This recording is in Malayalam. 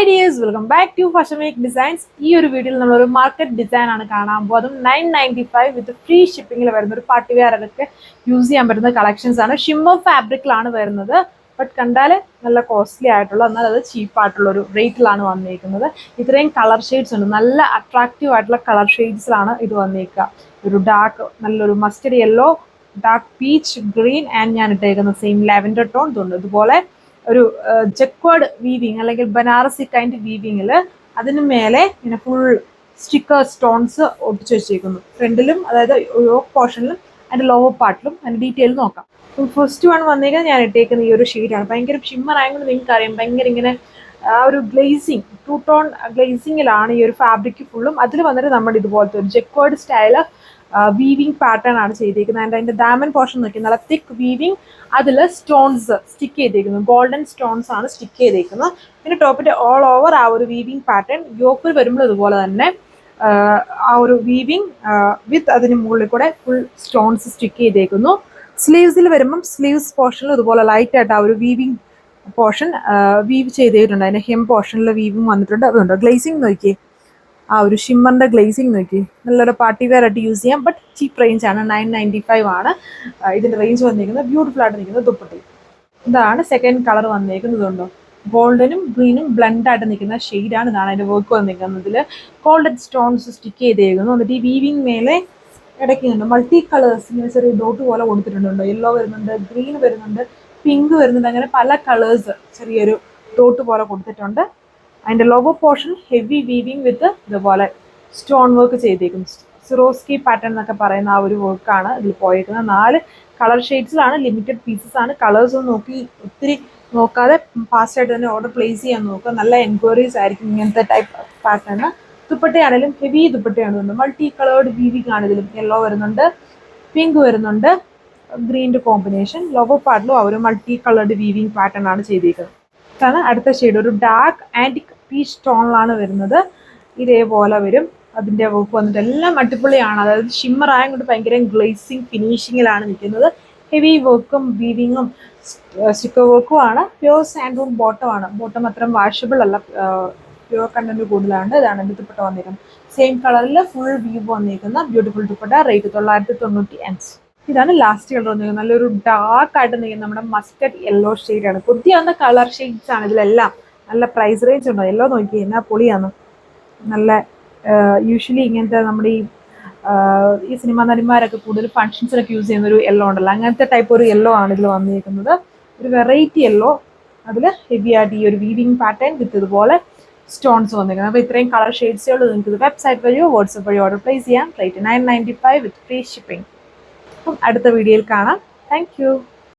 Hi dears, welcome back to Fashion Week Designs. ഈ ഒരു വീഡിയോയിൽ നമ്മൾ ഒരു മാർക്കറ്റ് ഡിസൈൻ ആണ് കാണാൻ പോകുന്നത്. അതും 995 വിത്ത് ഫ്രീ ഷിപ്പിംഗിൽ വരുന്ന ഒരു പാർട്ടി വെയർ ഒക്കെ യൂസ് ചെയ്യാൻ പറ്റുന്ന കളക്ഷൻസ് ആണ്. ഷിമ്മർ ഫാബ്രിക്കിലാണ് വരുന്നത്. ബട്ട് കണ്ടാൽ നല്ല കോസ്റ്റ്ലി ആയിട്ടുള്ള എന്നാൽ അത് ചീപ്പായിട്ടുള്ള ഒരു റേറ്റിലാണ് വന്നിരിക്കുന്നത്. ഇത്രയും കളർ ഷെയ്ഡ്സ് ഉണ്ട്. നല്ല അട്രാക്റ്റീവ് ആയിട്ടുള്ള കളർ ഷെയ്ഡ്സിലാണ് ഇത് വന്നിരിക്കുക. ഒരു ഡാർക്ക് നല്ലൊരു mustard yellow, dark peach green and ഞാൻ ഇട്ടേക്കുന്ന സെയിം ലാവൻഡർ ടോൺ തോന്നുന്നു. ഇതുപോലെ ഒരു ജക്വേർഡ് വീവിങ് അല്ലെങ്കിൽ ബനാറസി കൈൻഡ് വീവിങ്ങിൽ അതിന് മേലെ ഇങ്ങനെ ഫുൾ സ്റ്റിക്കർ സ്റ്റോൺസ് ഒട്ടിച്ച് വെച്ചേക്കുന്നു. ഫ്രണ്ടിലും അതായത് യോക്ക് പോർഷനിലും അതിൻ്റെ ലോവർ പാർട്ടിലും അതിൻ്റെ ഡീറ്റെയിൽ നോക്കാം. ഫസ്റ്റ് വൺ വന്നേക്കുന്നത് ഞാൻ ഇട്ടേക്കുന്ന ഈ ഒരു ഷെയ്ഡാണ്. ഭയങ്കര ഷിമ്മർ ആയതുകൊണ്ട് നിങ്ങൾക്ക് അറിയാം, ഭയങ്കര ഇങ്ങനെ ആ ഒരു ഗ്ലേസിങ്, ടൂ ടോൺ ഗ്ലേസിങ്ങിലാണ് ഈ ഒരു ഫാബ്രിക് ഫുള്ളും. അതിൽ വന്നിട്ട് നമ്മുടെ ഇതുപോലത്തെ ഒരു ജക്വേർഡ് സ്റ്റൈല് വീവിങ് പാറ്റേൺ ആണ് ചെയ്തിരിക്കുന്നത്. ആൻഡ് അതിൻ്റെ ഡാമൻ പോർഷൻ നോക്കി നല്ല തിക്ക് വീവിങ്, അതിൽ സ്റ്റോൺസ് സ്റ്റിക്ക് ചെയ്തേക്കുന്നു. ഗോൾഡൻ സ്റ്റോൺസ് ആണ് സ്റ്റിക്ക് ചെയ്തേക്കുന്നത്. പിന്നെ ടോപ്പിൻ്റെ ഓൾ ഓവർ ആ ഒരു വീവിങ് പാറ്റേൺ. യോക്കിൽ വരുമ്പോൾ ഇതുപോലെ തന്നെ ആ ഒരു വീവിങ് വിത്ത് അതിന് മുകളിൽ കൂടെ ഫുൾ സ്റ്റോൺസ് സ്റ്റിക്ക് ചെയ്തേക്കുന്നു. സ്ലീവ്സിൽ വരുമ്പം സ്ലീവ്സ് പോർഷനിൽ ഇതുപോലെ ലൈറ്റ് ആയിട്ട് ആ ഒരു വീവിങ് പോർഷൻ വീവ് ചെയ്തിട്ടുണ്ട്. അതിൻ്റെ ഹെം പോർഷനിൽ വീവിങ് വന്നിട്ടുണ്ട്. അതുകൊണ്ട് ഗ്ലേസിങ് നോക്കി, ആ ഒരു ഷിമ്മറിൻ്റെ ഗ്ലേസിങ് നോക്കി, നല്ലൊരു പാർട്ടി വെയർ ആയിട്ട് യൂസ് ചെയ്യാം. ബട്ട് ചീപ്പ് റേഞ്ച് ആണ്. 995 ആണ് ഇതിൻ്റെ റേഞ്ച് വന്നിരിക്കുന്നത്. ബ്യൂട്ടിഫുൾ ആയിട്ട് നിൽക്കുന്നത് ദുപ്പട്ടി. ഇതാണ് സെക്കൻഡ് കളർ വന്നിരിക്കുന്നതുണ്ടോ, ഗോൾഡനും ഗ്രീനും ബ്ലെൻഡ് ആയിട്ട് നിൽക്കുന്ന ഷെയ്ഡാണ്. ഇതാണ് അതിൻ്റെ വർക്ക് വന്നിരിക്കുന്നതിൽ. ഗോൾഡൻ സ്റ്റോൺസ് സ്റ്റിക്ക് ചെയ്തേക്കുന്നു. എന്നിട്ട് ഈ വീവിങ് മേലെ ഇടയ്ക്കുന്നുണ്ട് മൾട്ടി കളേഴ്സ്, ഇങ്ങനെ ചെറിയ ഡോട്ട് പോലെ കൊടുത്തിട്ടുണ്ടോ. യെല്ലോ വരുന്നുണ്ട്, ഗ്രീൻ വരുന്നുണ്ട്, പിങ്ക് വരുന്നുണ്ട്. അങ്ങനെ പല കളേഴ്സ് ചെറിയൊരു ഡോട്ട് പോലെ കൊടുത്തിട്ടുണ്ട്. അതിൻ്റെ ലോവർ പോർഷൻ ഹെവി വീവിങ് വിത്ത് ഇതുപോലെ സ്റ്റോൺ വർക്ക് ചെയ്തേക്കും. സിറോസ്കി പാറ്റേൺ എന്നൊക്കെ പറയുന്ന ആ ഒരു വർക്കാണ് ഇതിൽ പോയേക്കുന്നത്. 4 കളർ ഷെയ്ഡ്സിലാണ്. ലിമിറ്റഡ് പീസസ് ആണ്. കളേഴ്സ് ഒന്നും നോക്കി ഒത്തിരി നോക്കാതെ ഫാസ്റ്റായിട്ട് തന്നെ ഓർഡർ പ്ലേസ് ചെയ്യാൻ നോക്കുക. നല്ല എൻക്വയറീസ് ആയിരിക്കും ഇങ്ങനത്തെ ടൈപ്പ് പാറ്റേൺ. ദുപ്പട്ടയാണെങ്കിലും ഹെവി ദുപ്പട്ടയാണ്. മൾട്ടി കളേർഡ് വീവിങ് ആണ് ഇതിലും. യെല്ലോ വരുന്നുണ്ട്, പിങ്ക് വരുന്നുണ്ട്, ഗ്രീൻ്റെ കോമ്പിനേഷൻ. ലോവർ പാർട്ടിലും ആ ഒരു മൾട്ടി കളേർഡ് വീവിങ് പാറ്റേൺ ആണ് ചെയ്തേക്കുന്നത്. ാണ് അടുത്ത ഷെയ്ഡ്. ഒരു ഡാർക്ക് ആൻറ്റിക് പീച്ച് ടോണിലാണ് വരുന്നത്. ഇതേപോലെ വരും. അതിൻ്റെ വർക്ക് വന്നിട്ട് എല്ലാം അടിപൊളിയാണ്. അതായത് ഷിമ്മർ ആയതുകൊണ്ട് ഭയങ്കര ഗ്ലേസിങ് ഫിനിഷിങ്ങിലാണ് നിൽക്കുന്നത്. ഹെവി വർക്കും വീവിങ്ങും സ്റ്റിക്കർ വർക്കും ആണ്. പ്യുവർ സാൻഡൂൺ ബോട്ടമാണ്. ബോട്ടം അത്രയും വാഷബിൾ അല്ല, പ്യുവർ കണ്ടന്റ് കൂടുതലാണ്. ഇതാണ് എൻ്റെ ദുപ്പട്ട വന്നിരിക്കുന്നത്. സെയിം കളറിൽ ഫുൾ വീവ് വന്നിരിക്കുന്ന ബ്യൂട്ടിഫുൾ ദുപ്പട്ട. റേറ്റ് 995. ഇതാണ് ലാസ്റ്റ് കളർ വന്നിരിക്കുന്നത്. നല്ലൊരു ഡാർക്ക് ആയിട്ട് നിൽക്കുന്നത് നമ്മുടെ മസ്റ്റർഡ് യെല്ലോ ഷെയ്ഡാണ്. പുതിയ കളർ ഷെയ്ഡ്സ് ആണ് ഇതിലെല്ലാം. നല്ല പ്രൈസ് റേഞ്ച് ഉണ്ടോ. യെല്ലോ നോക്കി എന്നാ പൊളിയാണ്. നല്ല യൂഷ്വലി ഇങ്ങനത്തെ നമ്മുടെ ഈ സിനിമാ നടിമാരൊക്കെ കൂടുതൽ ഫങ്ഷൻസിനൊക്കെ യൂസ് ചെയ്യുന്ന ഒരു യെല്ലോ ഉണ്ടല്ലോ, അങ്ങനത്തെ ടൈപ്പ് ഒരു യെല്ലോ ആണ് ഇതിൽ വന്നിരിക്കുന്നത്. ഒരു വെറൈറ്റി യെല്ലോ. അതിൽ ഹെവി ആയിട്ട് ഈ ഒരു വീവിങ് പാറ്റേൺ വിത്ത് ഇതുപോലെ സ്റ്റോൺസ് വന്നിരിക്കുന്നത്. അപ്പോൾ ഇത്രയും കളർ ഷെയ്ഡ്സുകൾ നിങ്ങൾക്ക് ഇത് വെബ്സൈറ്റ് വഴിയോ വാട്സപ്പ് വഴിയോ ഓർഡർ പ്ലേസ് ചെയ്യാം. റേറ്റ് 995 വിത്ത് ഫ്രീ ഷിപ്പിംഗ്. അപ്പം അടുത്ത വീഡിയോയിൽ കാണാം. Thank you.